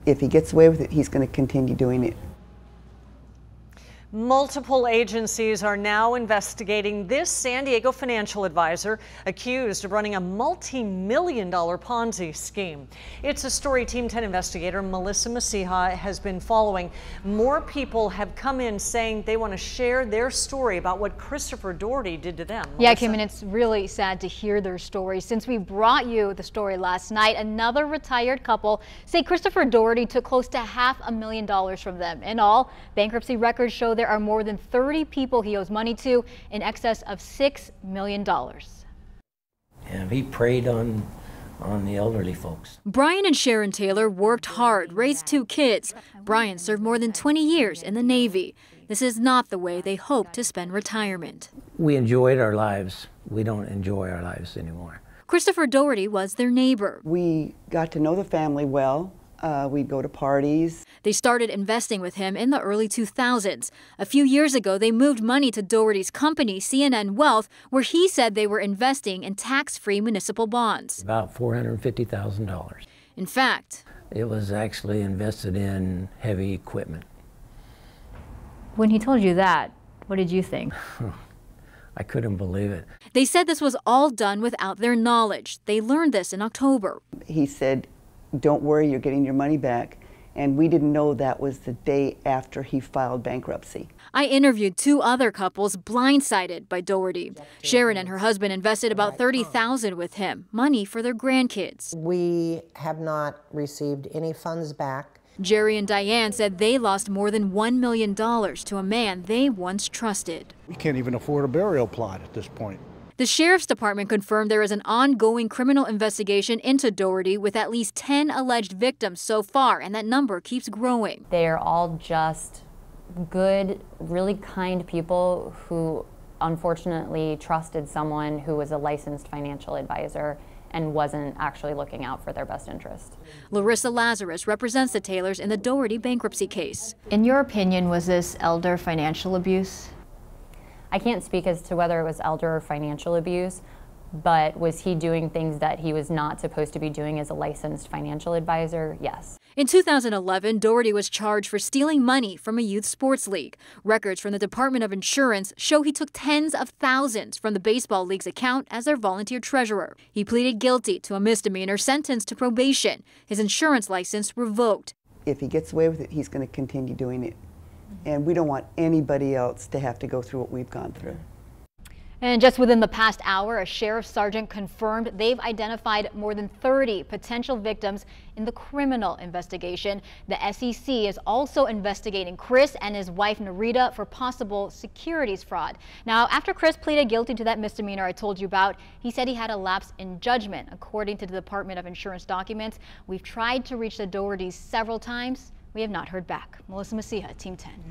If he gets away with it, he's going to continue doing it. Multiple agencies are now investigating this San Diego financial advisor accused of running a multi-million-dollar Ponzi scheme. It's a story Team 10 investigator Melissa Masiha has been following. More people have come in saying they want to share their story about what Christopher Doherty did to them. Yeah, Kim, and it's really sad to hear their story. Since we brought you the story last night, another retired couple say Christopher Doherty took close to $500,000 from them. In all, bankruptcy records show there are more than 30 people he owes money to, in excess of $6 million. And he preyed on the elderly folks. Brian and Sharon Taylor worked hard, raised 2 kids. Brian served more than 20 years in the Navy. This is not the way they hope to spend retirement. We enjoyed our lives. We don't enjoy our lives anymore. Christopher Doherty was their neighbor. We got to know the family well. We'd go to parties. They started investing with him in the early 2000s. A few years ago, they moved money to Doherty's company, CNN Wealth, where he said they were investing in tax-free municipal bonds. About $450,000. In fact, it was actually invested in heavy equipment. When he told you that, what did you think? I couldn't believe it. They said this was all done without their knowledge. They learned this in October. He said, "Don't worry, you're getting your money back." And we didn't know that was the day after he filed bankruptcy. I interviewed 2 other couples blindsided by Doherty. Sharon and her husband invested about $30,000 with him, money for their grandkids. We have not received any funds back. Jerry and Diane said they lost more than $1 million to a man they once trusted. We can't even afford a burial plot at this point. The sheriff's department confirmed there is an ongoing criminal investigation into Doherty with at least 10 alleged victims so far, and that number keeps growing. They're all just good, really kind people who unfortunately trusted someone who was a licensed financial advisor and wasn't actually looking out for their best interest. Larissa Lazarus represents the Taylors in the Doherty bankruptcy case. In your opinion, was this elder financial abuse? I can't speak as to whether it was elder or financial abuse, but was he doing things that he was not supposed to be doing as a licensed financial advisor? Yes. In 2011, Doherty was charged for stealing money from a youth sports league. Records from the Department of Insurance show he took tens of thousands from the baseball league's account as their volunteer treasurer. He pleaded guilty to a misdemeanor, sentenced to probation. His insurance license revoked. If he gets away with it, he's going to continue doing it. And we don't want anybody else to have to go through what we've gone through. And just within the past hour, a sheriff's sergeant confirmed they've identified more than 30 potential victims in the criminal investigation. The SEC is also investigating Chris and his wife Narita for possible securities fraud. Now, after Chris pleaded guilty to that misdemeanor I told you about, he said he had a lapse in judgment. According to the Department of Insurance documents, we've tried to reach the Dohertys several times. We have not heard back. Melissa Masiha, Team 10.